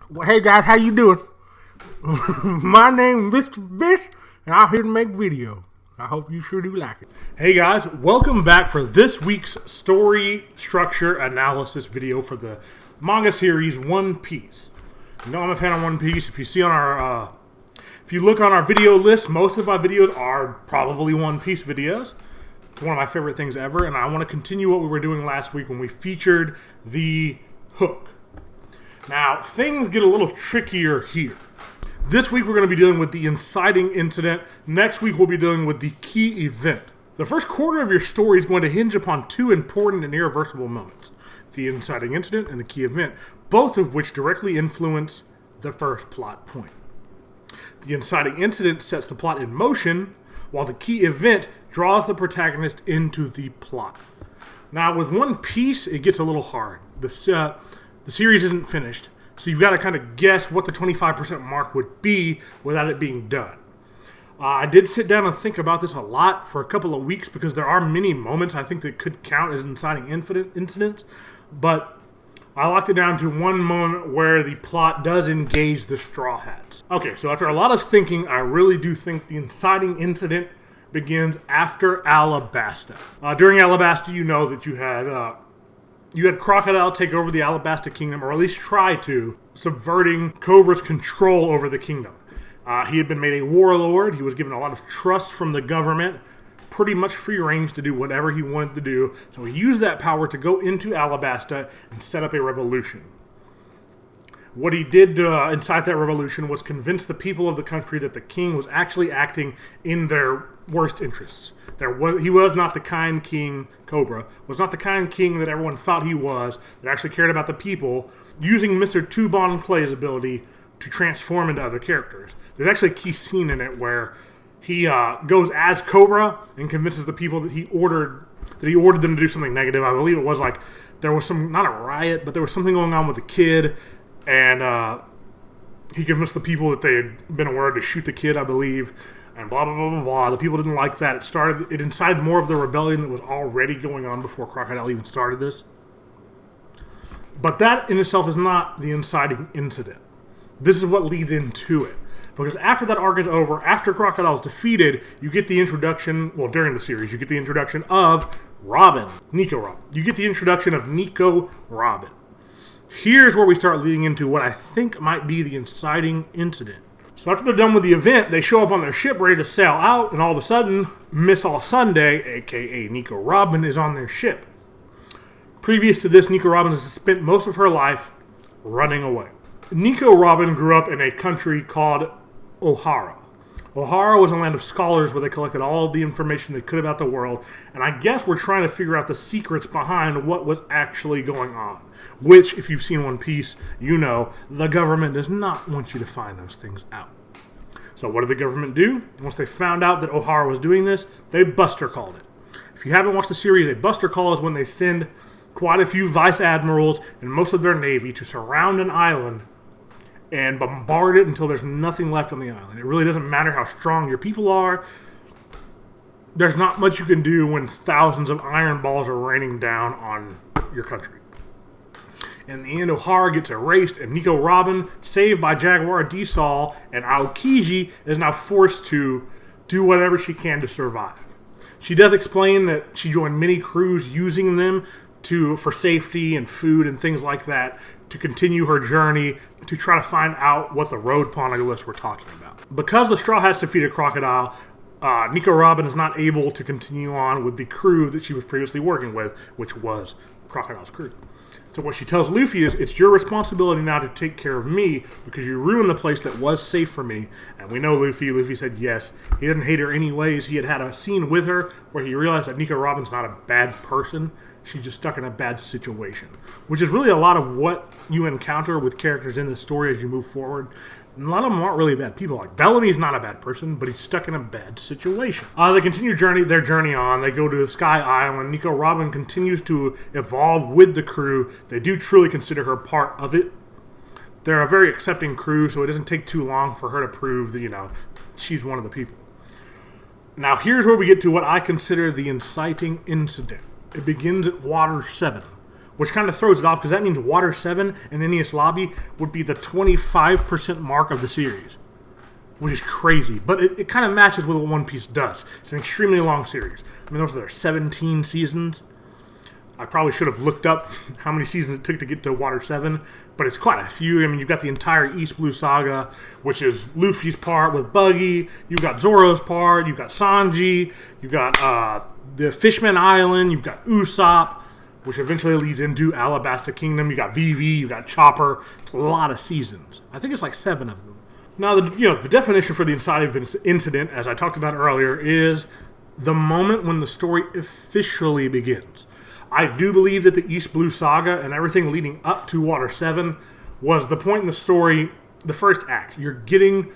Well, hey guys, how you doing? My name is Mr. Bitch, and I'm here to make video. I hope you sure do like it. Hey guys, welcome back for this week's story structure analysis video for the manga series One Piece. You know I'm a fan of One Piece. If you look on our video list, most of my videos are probably One Piece videos. It's one of my favorite things ever, and I want to continue what we were doing last week when we featured the hook. Now, things get a little trickier here. This week we're going to be dealing with the inciting incident. Next week we'll be dealing with the key event. The first quarter of your story is going to hinge upon two important and irreversible moments. The inciting incident and the key event, both of which directly influence the first plot point. The inciting incident sets the plot in motion, while the key event draws the protagonist into the plot. Now, with One Piece, it gets a little hard. The series isn't finished, so you've got to kind of guess what the 25% mark would be without it being done. I did sit down and think about this a lot for a couple of weeks because there are many moments I think that could count as inciting incidents, but I locked it down to one moment where the plot does engage the Straw Hats. Okay, so after a lot of thinking, I really do think the inciting incident begins after Alabasta. During Alabasta, you know that you had Crocodile take over the Alabasta Kingdom, or at least try to, subverting Cobra's control over the kingdom. He had been made a warlord. He was given a lot of trust from the government, pretty much free range to do whatever he wanted to do. So he used that power to go into Alabasta and set up a revolution. What he did to incite that revolution was convince the people of the country that the king was actually acting in their worst interests. He was not the kind king, Cobra, was not the kind king that everyone thought he was, that actually cared about the people, using Mr. Tubon Clay's ability to transform into other characters. There's actually a key scene in it where he goes as Cobra and convinces the people that he ordered them to do something negative. I believe it was like there was not a riot, but there was something going on with the kid, and he convinced the people that they had been ordered to shoot the kid, I believe, and blah, blah, blah, blah, blah. The people didn't like that. It incited more of the rebellion that was already going on before Crocodile even started this. But that in itself is not the inciting incident. This is what leads into it. Because after that arc is over, after Crocodile's defeated, you get the introduction, well, during the series, you get the introduction of Robin, Nico Robin. You get the introduction of Nico Robin. Here's where we start leading into what I think might be the inciting incident. So after they're done with the event, they show up on their ship ready to sail out, and all of a sudden, Miss All Sunday, aka Nico Robin, is on their ship. Previous to this, Nico Robin has spent most of her life running away. Nico Robin grew up in a country called O'Hara. O'Hara was a land of scholars where they collected all of the information they could about the world, and I guess we're trying to figure out the secrets behind what was actually going on. Which, if you've seen One Piece, you know the government does not want you to find those things out. So what did the government do? Once they found out that O'Hara was doing this, they buster called it. If you haven't watched the series, a buster call is when they send quite a few vice admirals and most of their navy to surround an island and bombard it until there's nothing left on the island. It really doesn't matter how strong your people are. There's not much you can do when thousands of iron balls are raining down on your country. In the end, O'Hara gets erased, and Nico Robin, saved by Jaguar D-Sol and Aokiji, is now forced to do whatever she can to survive. She does explain that she joined many crews using them for safety and food and things like that to continue her journey to try to find out what the road poneglyphs were talking about. Because the Straw Hats defeated Crocodile, Nico Robin is not able to continue on with the crew that she was previously working with, which was Crocodile's crew. So what she tells Luffy is, it's your responsibility now to take care of me because you ruined the place that was safe for me. And we know Luffy. Luffy said yes. He didn't hate her anyways. He had a scene with her where he realized that Nico Robin's not a bad person. She's just stuck in a bad situation, which is really a lot of what you encounter with characters in the story as you move forward. And a lot of them aren't really bad people. Like Bellamy's not a bad person, but he's stuck in a bad situation. They continue their journey on. They go to Sky Island. Nico Robin continues to evolve with the crew. They do truly consider her part of it. They're a very accepting crew, so it doesn't take too long for her to prove that, she's one of the people. Now, here's where we get to what I consider the inciting incident. It begins at Water 7, which kind of throws it off because that means Water 7 and Enies Lobby would be the 25% mark of the series, which is crazy. But it kind of matches with what One Piece does. It's an extremely long series. I mean, those are 17 seasons. I probably should have looked up how many seasons it took to get to Water 7, but it's quite a few. I mean, you've got the entire East Blue Saga, which is Luffy's part with Buggy. You've got Zoro's part. You've got Sanji. You've got the Fishman Island. You've got Usopp, which eventually leads into Alabasta Kingdom. You got Vivi. You got Chopper. It's a lot of seasons. I think it's like 7 of them. Now, the definition for the Inciting Incident, as I talked about earlier, is the moment when the story officially begins. I do believe that the East Blue Saga and everything leading up to Water 7 was the point in the story, the first act. You're getting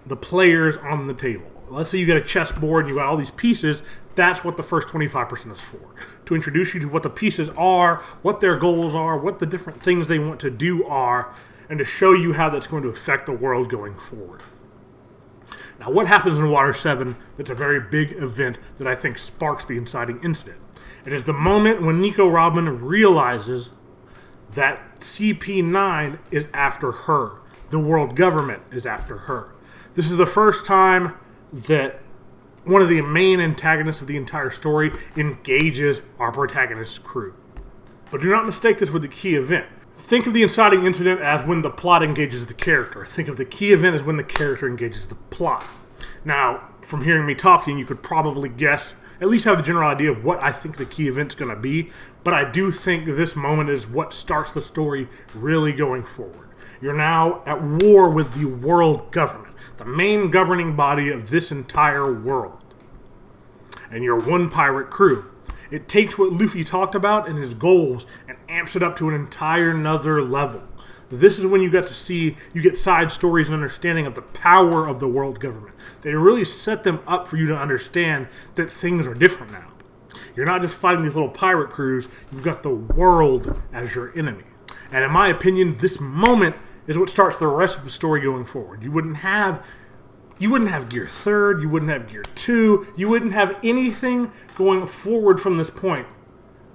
the players on the table. Let's say you get a chessboard and you got all these pieces. That's what the first 25% is for. To introduce you to what the pieces are, what their goals are, what the different things they want to do are, and to show you how that's going to affect the world going forward. Now, what happens in Water 7 that's a very big event that I think sparks the Inciting Incident? It is the moment when Nico Robin realizes that CP9 is after her. The world government is after her. This is the first time that one of the main antagonists of the entire story engages our protagonist's crew. But do not mistake this with the key event. Think of the Inciting Incident as when the plot engages the character. Think of the key event as when the character engages the plot. Now, from hearing me talking, you could probably guess, at least have a general idea of what I think the key event's going to be, but I do think this moment is what starts the story really going forward. You're now at war with the world government, the main governing body of this entire world, and you're one pirate crew. It takes what Luffy talked about and his goals and amps it up to an entire another level. This is when you get side stories and understanding of the power of the world government. They really set them up for you to understand that things are different now. You're not just fighting these little pirate crews, you've got the world as your enemy. And in my opinion, this moment is what starts the rest of the story going forward. You wouldn't have Gear 3rd, you wouldn't have Gear 2, you wouldn't have anything going forward from this point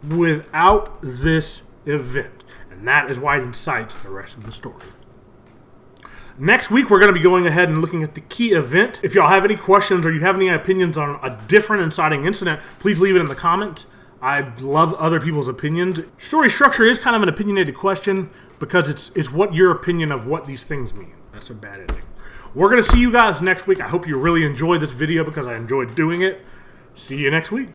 without this event. And that is why it incites the rest of the story. Next week, we're going to be going ahead and looking at the key event. If y'all have any questions or you have any opinions on a different Inciting Incident, please leave it in the comments. I'd love other people's opinions. Story structure is kind of an opinionated question because it's what your opinion of what these things mean. That's a bad ending. We're going to see you guys next week. I hope you really enjoyed this video because I enjoyed doing it. See you next week.